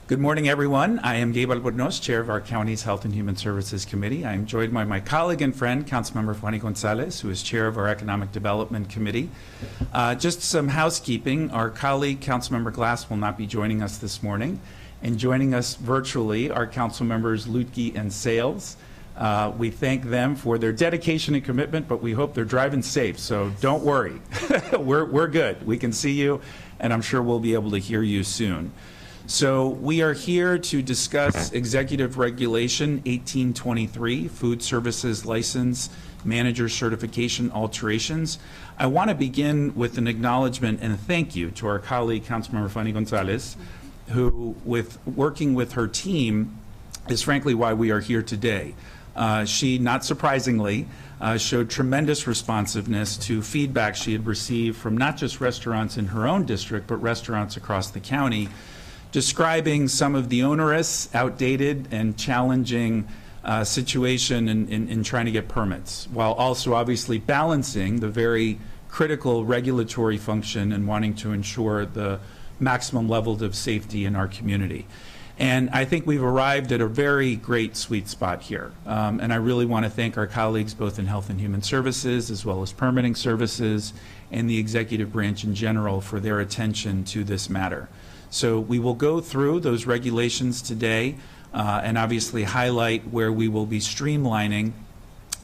Good morning, everyone. I am Gabe Albornoz, Chair of our county's Health and Human Services Committee. I am joined by my colleague and friend, Councilmember Juani Gonzalez, who is Chair of our Economic Development Committee. Just some housekeeping. Our colleague, Councilmember Glass, will not be joining us this morning. And joining us virtually are Council Members Lutke and Sales. We thank them for their dedication and commitment, but we hope they're driving safe, so don't worry. We're good. We can see you, and I'm sure we'll be able to hear you soon. So we are here to discuss Executive Regulation 1823, Food Services License Manager Certification Alterations. I want to begin with an acknowledgement and a thank you to our colleague, Councilmember Juani Gonzalez, who, with working with her team, is frankly why we are here today. She, not surprisingly, showed tremendous responsiveness to feedback she had received from not just restaurants in her own district, but restaurants across the county, describing some of the onerous, outdated, and challenging situation in trying to get permits, while also obviously balancing the very critical regulatory function and wanting to ensure the maximum levels of safety in our community. And I think we've arrived at a very great sweet spot here. And I really want to thank our colleagues both in Health and Human Services as well as Permitting Services and the executive branch in general for their attention to this matter. So we will go through those regulations today and obviously highlight where we will be streamlining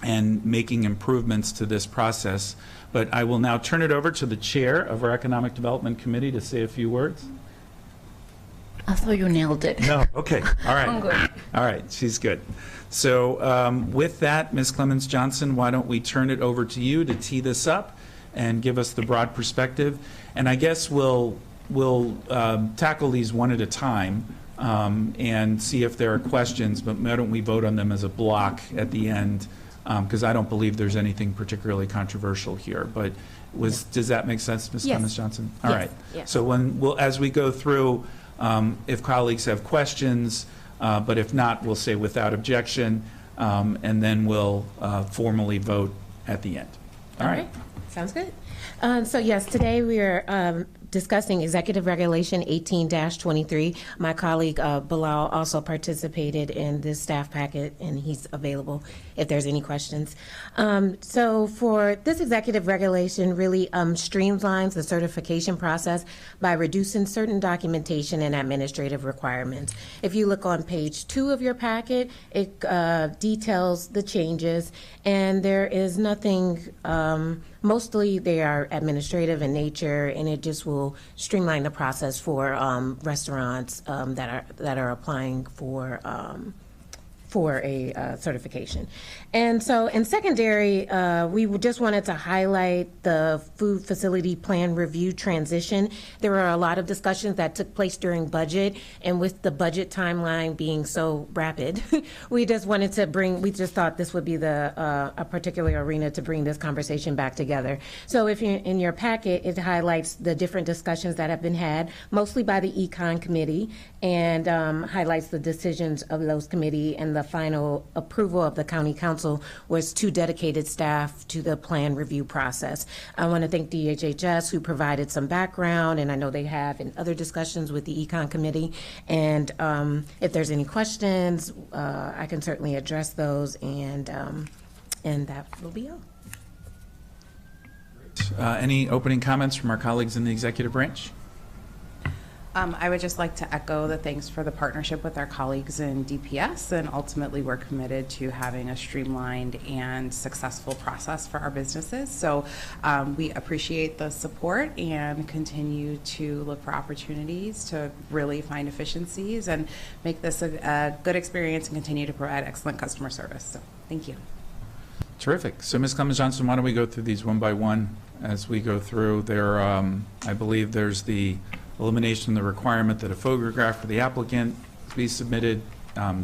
and making improvements to this process. But I will now turn it over to the chair of our Economic Development Committee to say a few words. I thought you nailed it. No, okay, all right. I'm good. All right, she's good. So with that, Ms. Clemens-Johnson, why don't we turn it over to you to tee this up and give us the broad perspective. And I guess we'll tackle these one at a time and see if there are questions, but why don't we vote on them as a block at the end, because I don't believe there's anything particularly controversial here. But does that make sense, Ms. Yes. Clemens-Johnson? All Yes. right. Yes. So as we go through, if colleagues have questions, but if not, we'll say without objection, and then we'll formally vote at the end. All right. Sounds good. So yes, today we are discussing Executive Regulation 18-23. My colleague Bilal also participated in this staff packet, and he's available if there's any questions. So for this executive regulation really streamlines the certification process by reducing certain documentation and administrative requirements. If you look on page 2 of your packet, it details the changes, and there is nothing, mostly they are administrative in nature, and it just will streamline the process for restaurants that are applying for a certification. And so in secondary, we just wanted to highlight the food facility plan review transition. There were a lot of discussions that took place during budget, and with the budget timeline being so rapid, we just thought this would be a particular arena to bring this conversation back together. So if you're in your packet, it highlights the different discussions that have been had, mostly by the ECON committee, and highlights the decisions of those committee, and the final approval of the county council was 2 dedicated staff to the plan review process. I want to thank HHS, who provided some background, and I know they have in other discussions with the ECON committee. And if there's any questions, I can certainly address those, and that will be all. Any opening comments from our colleagues in the executive branch? I would just like to echo the thanks for the partnership with our colleagues in DPS, and ultimately we're committed to having a streamlined and successful process for our businesses. So we appreciate the support and continue to look for opportunities to really find efficiencies and make this a good experience and continue to provide excellent customer service. So thank you. Terrific. So Ms. Clemens-Johnson, why don't we go through these one by one as we go through. I believe there's the elimination of the requirement that a photograph for the applicant be submitted,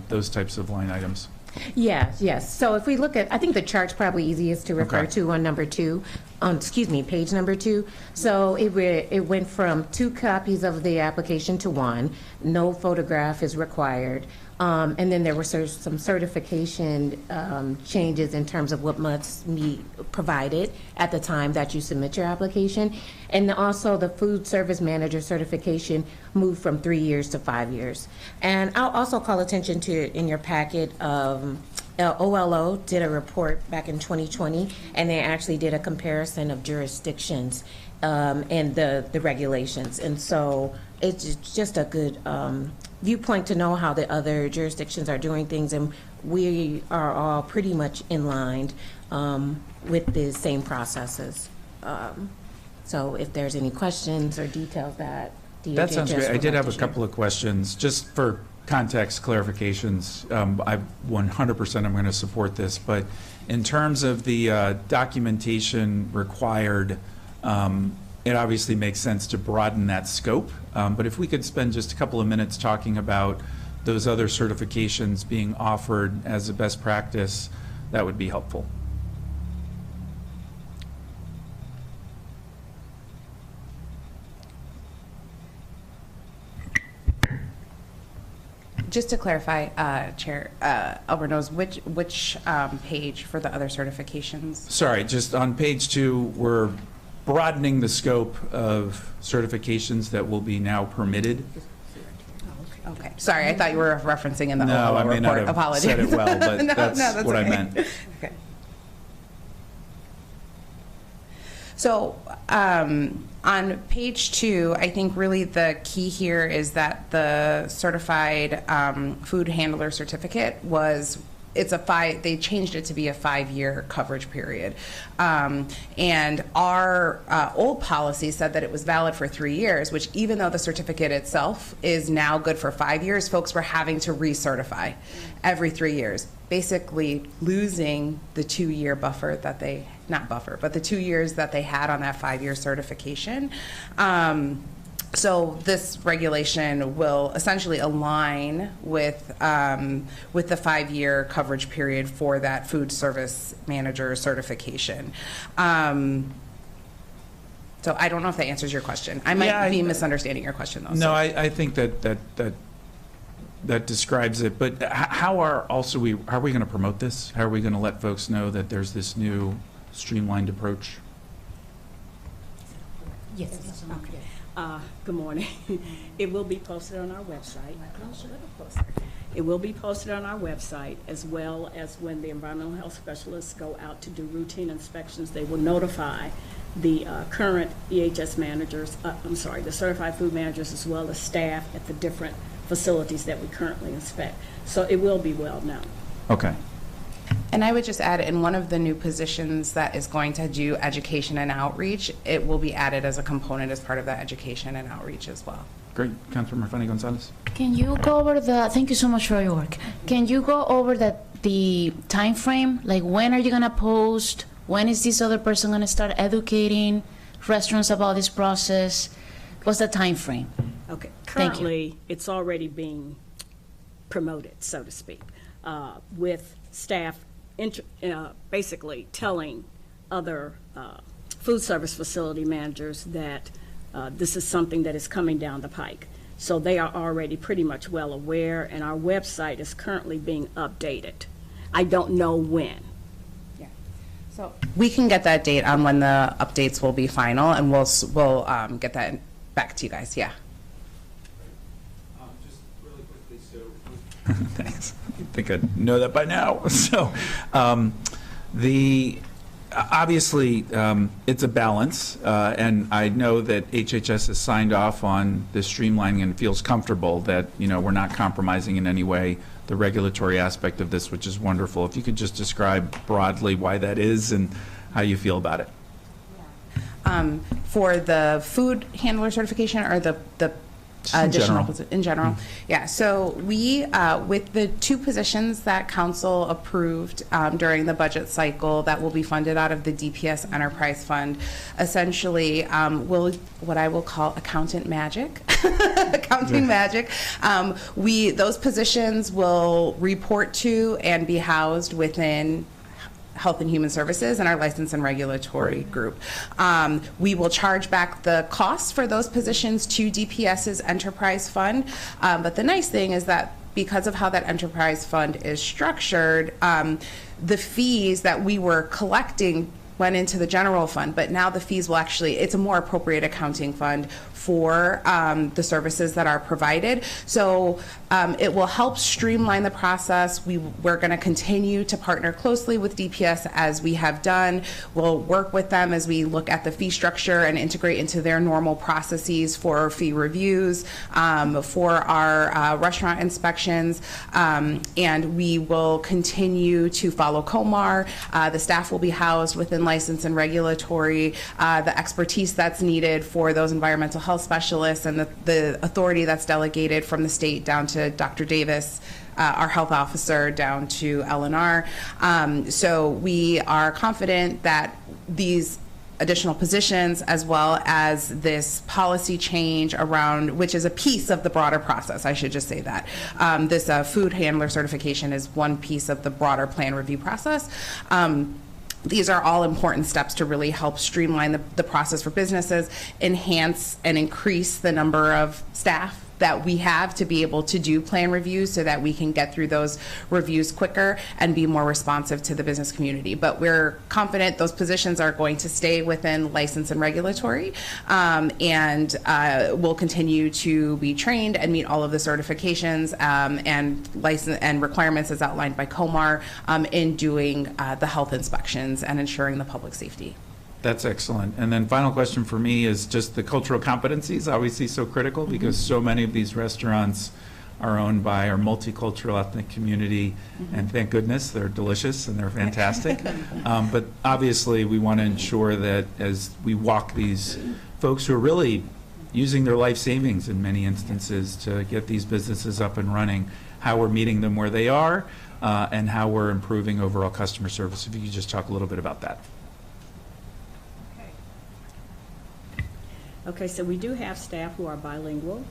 those types of line items. Yes. So if we look at, I think the chart's probably easiest to refer to on number 2. page number 2. So it went from 2 copies of the application to 1. No photograph is required. And then there were some certification changes in terms of what must be provided at the time that you submit your application. And also the food service manager certification moved from 3 years to 5 years. And I'll also call attention to, in your packet, OLO did a report back in 2020, and they actually did a comparison of jurisdictions and the regulations. And so it's just a good viewpoint to know how the other jurisdictions are doing things, and we are all pretty much in line with the same processes. So if there's any questions or details that DHHS That sounds great. I would did like have to a share. couple of questions, just for context clarifications. I 100% I'm going to support this, but in terms of the documentation required, it obviously makes sense to broaden that scope. But if we could spend just a couple of minutes talking about those other certifications being offered as a best practice, that would be helpful. Just to clarify, Chair Albornoz, which page for the other certifications? Sorry, just on page 2, we're broadening the scope of certifications that will be now permitted. Okay, sorry, I thought you were referencing in the No, I OLO may not report. have Apologies. said it well, but No, that's what I okay. meant. Okay. So on page 2, I think really the key here is that the certified food handler certificate they changed it to be a 5-year coverage period. And our old policy said that it was valid for 3 years, which even though the certificate itself is now good for 5 years, folks were having to recertify every 3 years, basically losing the 2-year buffer that but the 2 years that they had on that 5-year certification. So this regulation will essentially align with the 5-year coverage period for that food service manager certification. So I don't know if that answers your question. I might be misunderstanding your question, though. No, I think that describes it. But how are we going to promote this? How are we going to let folks know that there's this new streamlined approach? Yes. Okay. Good morning. It will be posted on our website. It will be posted on our website, as well as when the environmental health specialists go out to do routine inspections, they will notify the current EHS managers, the certified food managers, as well as staff at the different facilities that we currently inspect. So it will be well known. Okay. And I would just add, in one of the new positions that is going to do education and outreach, it will be added as a component as part of that education and outreach as well. Great. Councilmember Fanny Gonzalez. Can you go over thank you so much for your work. Can you go over the time frame? Like, when are you going to post? When is this other person going to start educating restaurants about this process? What's the time frame? Okay. Thank you. Currently, it's already being promoted, so to speak, with staff basically telling other food service facility managers that this is something that is coming down the pike. So they are already pretty much well aware, and our website is currently being updated. I don't know when. Yeah. So we can get that date on when the updates will be final, and we'll get that back to you guys. Yeah. Just really quickly, thanks. I think I know that by now. So, obviously, it's a balance, and I know that HHS has signed off on this streamlining and feels comfortable that, we're not compromising in any way the regulatory aspect of this, which is wonderful. If you could just describe broadly why that is and how you feel about it. For the food handler certification or the in general. Yeah, so we, with the 2 positions that council approved during the budget cycle that will be funded out of the DPS Enterprise Fund, essentially what I will call accountant magic, accounting magic. Those positions will report to and be housed within Health and Human Services and our License and Regulatory group. We will charge back the costs for those positions to DPS's enterprise fund, but the nice thing is that because of how that enterprise fund is structured, the fees that we were collecting went into the general fund, but now the fees will actually, it's a more appropriate accounting fund for the services that are provided. So it will help streamline the process. We're going to continue to partner closely with DPS as we have done. We'll work with them as we look at the fee structure and integrate into their normal processes for fee reviews, for our restaurant inspections, and we will continue to follow COMAR. The staff will be housed within License and Regulatory, the expertise that's needed for those environmental health specialists and the authority that's delegated from the state down to Dr. Davis, our health officer, down to LNR. So we are confident that these additional positions, as well as this policy change around, which is a piece of the broader process, I should just say that. This food handler certification is one piece of the broader plan review process. These are all important steps to really help streamline the process for businesses, enhance and increase the number of staff that we have to be able to do plan reviews so that we can get through those reviews quicker and be more responsive to the business community. But we're confident those positions are going to stay within License and Regulatory, and will continue to be trained and meet all of the certifications and license and requirements as outlined by COMAR in doing the health inspections and ensuring the public safety. That's excellent. And then final question for me is just the cultural competencies, obviously so critical because so many of these restaurants are owned by our multicultural ethnic community, and thank goodness they're delicious and they're fantastic. But obviously we want to ensure that as we walk these folks who are really using their life savings in many instances to get these businesses up and running, how we're meeting them where they are, and how we're improving overall customer service. If you could just talk a little bit about that. Okay, so we do have staff who are bilingual.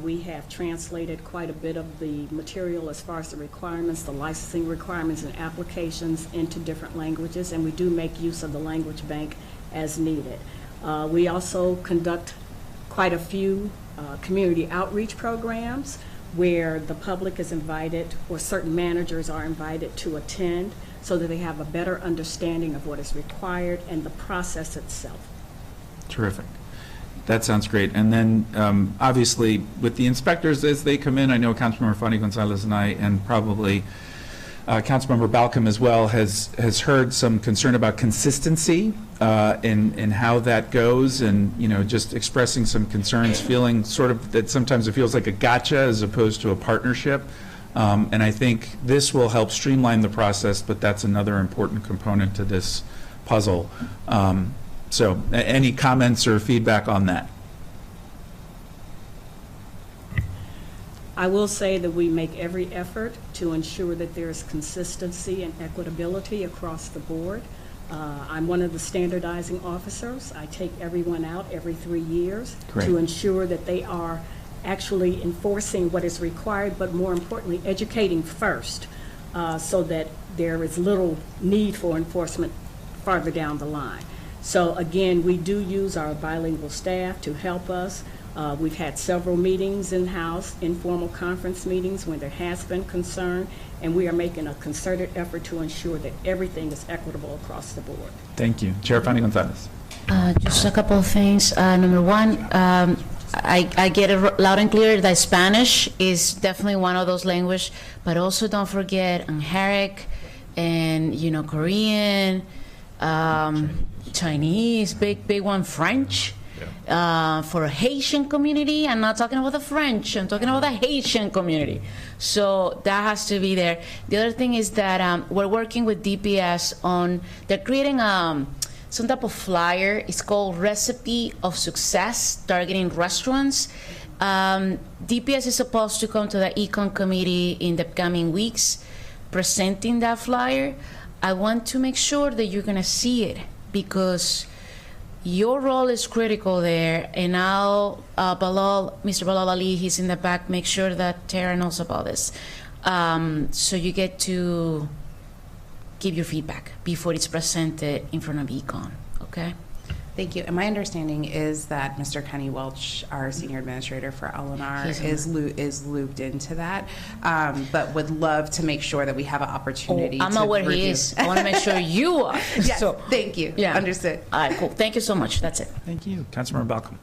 We have translated quite a bit of the material as far as the requirements, the licensing requirements and applications into different languages, and we do make use of the language bank as needed. We also conduct quite a few community outreach programs where the public is invited or certain managers are invited to attend so that they have a better understanding of what is required and the process itself. Terrific. That sounds great. And then obviously with the inspectors as they come in, I know Councilmember Fanny Gonzalez and I, and probably Councilmember Balcom as well, has heard some concern about consistency in how that goes, and just expressing some concerns, feeling sort of that sometimes it feels like a gotcha as opposed to a partnership. And I think this will help streamline the process, but that's another important component to this puzzle. So any comments or feedback on that? I will say that we make every effort to ensure that there is consistency and equitability across the board. I'm one of the standardizing officers. I take everyone out every 3 years to ensure that they are actually enforcing what is required, but more importantly, educating first so that there is little need for enforcement farther down the line. So again, we do use our bilingual staff to help us. We've had several meetings in-house, informal conference meetings when there has been concern, and we are making a concerted effort to ensure that everything is equitable across the board. Thank you. Chair Fanny Gonzalez. Just a couple of things. Number one, I get it loud and clear that Spanish is definitely one of those languages, but also don't forget Amharic and Korean, Chinese, big one, French. For a Haitian community, I'm not talking about the French, I'm talking about the Haitian community. So that has to be there. The other thing is that we're working with DPS on, they're creating some type of flyer. It's called Recipe of Success, targeting restaurants. DPS is supposed to come to the ECON committee in the coming weeks, presenting that flyer. I want to make sure that you're gonna see it, because your role is critical there, and now Mr. Balal Ali, he's in the back, make sure that Tara knows about this. So you get to give your feedback before it's presented in front of ECON, okay? Thank you. And my understanding is that Mr. Kenny Welch, our senior administrator for L&R, is looped into that, but would love to make sure that we have an opportunity I'm to not where review. he is. I want to make sure you are. Yes, So, thank you. yeah. Understood. All right, cool. Thank you so much. That's it. Thank you. Councilmember Balcom.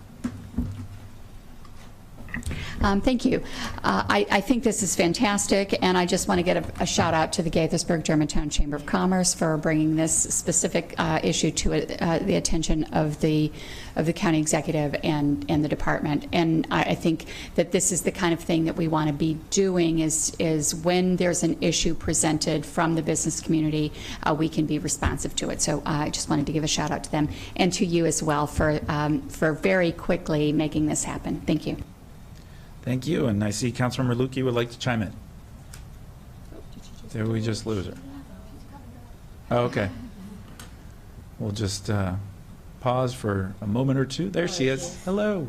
Thank you. I think this is fantastic, and I just want to get a shout out to the Gaithersburg Germantown Chamber of Commerce for bringing this specific issue to the attention of the county executive and the department. And I think that this is the kind of thing that we want to be doing is when there's an issue presented from the business community, we can be responsive to it. So I just wanted to give a shout out to them and to you as well for very quickly making this happen. Thank you. Thank you. And I see Councilmember Lukey would like to chime in. Did we just lose her? Oh, okay. We'll just pause for a moment or two. There she is. Hello.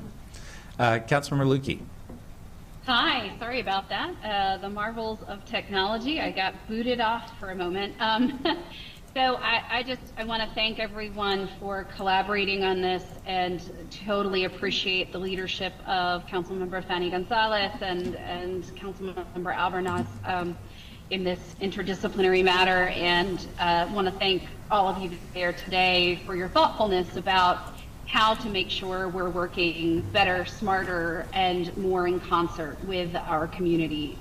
Councilmember Lukey. Hi, sorry about that. The marvels of technology. I got booted off for a moment. So I want to thank everyone for collaborating on this and totally appreciate the leadership of Councilmember Fanny Gonzalez and Councilmember Albornoz in this interdisciplinary matter, and want to thank all of you there today for your thoughtfulness about how to make sure we're working better, smarter, and more in concert with our community,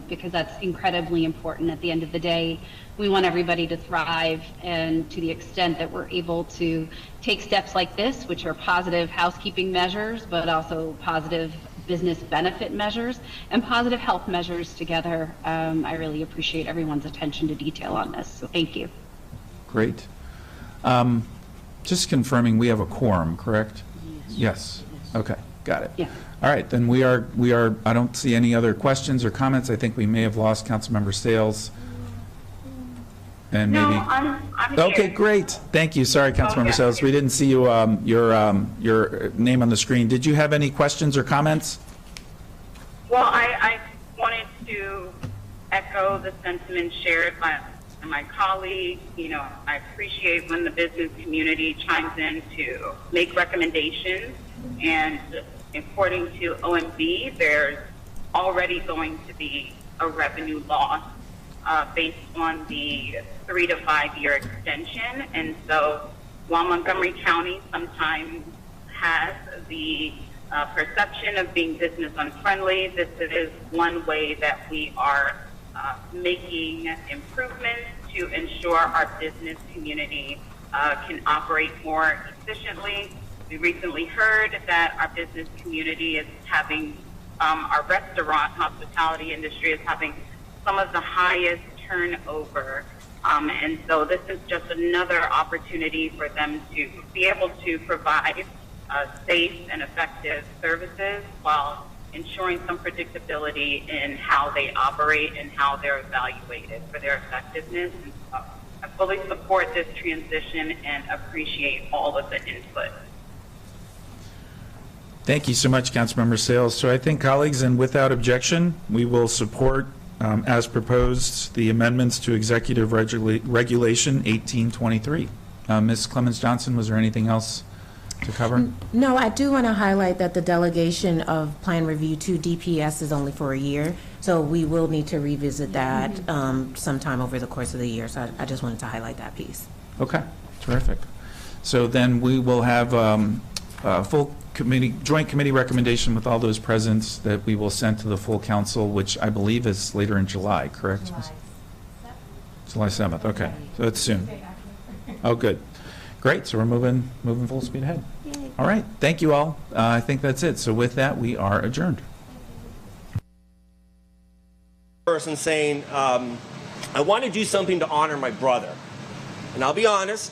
because that's incredibly important at the end of the day. We want everybody to thrive, and to the extent that we're able to take steps like this, which are positive housekeeping measures, but also positive business benefit measures and positive health measures together, I really appreciate everyone's attention to detail on this, so thank you. Great. Just confirming we have a quorum, correct? Yes. Okay, got it. Yeah. All right, then we are, I don't see any other questions or comments. I think we may have lost Councilmember Sales. And maybe. No, I'm Okay, here. great. Thank you. Sorry, Councilmember Okay. Sales. We didn't see you, your name on the screen. Did you have any questions or comments? Well, I wanted to echo the sentiment shared by my colleagues. You know, I appreciate when the business community chimes in to make recommendations. And according to OMB, there's already going to be a revenue loss based on the 3 to 5 year extension. And so while Montgomery County sometimes has the perception of being business unfriendly, this is one way that we are making improvements to ensure our business community can operate more efficiently. We recently heard that our business community is having, our restaurant hospitality industry is having some of the highest turnover. And so this is just another opportunity for them to be able to provide safe and effective services while ensuring some predictability in how they operate and how they're evaluated for their effectiveness. And so I fully support this transition and appreciate all of the input. Thank you so much, Councilmember Sales. So I think, colleagues, and without objection, we will support, as proposed, the amendments to Executive Regulation 1823. Ms. Clemens-Johnson, was there anything else to cover? No, I do want to highlight that the delegation of plan review to DPS is only for a year, so we will need to revisit that sometime over the course of the year. So I just wanted to highlight that piece. Okay, terrific. So then we will have a full committee, joint committee recommendation with all those present that we will send to the full council, which I believe is later in July, correct? July 7th, okay, so it's soon. Oh, good. Great, so we're moving full speed ahead. All right, thank you all. I think that's it. So with that, we are adjourned. Person saying, I want to do something to honor my brother. And I'll be honest,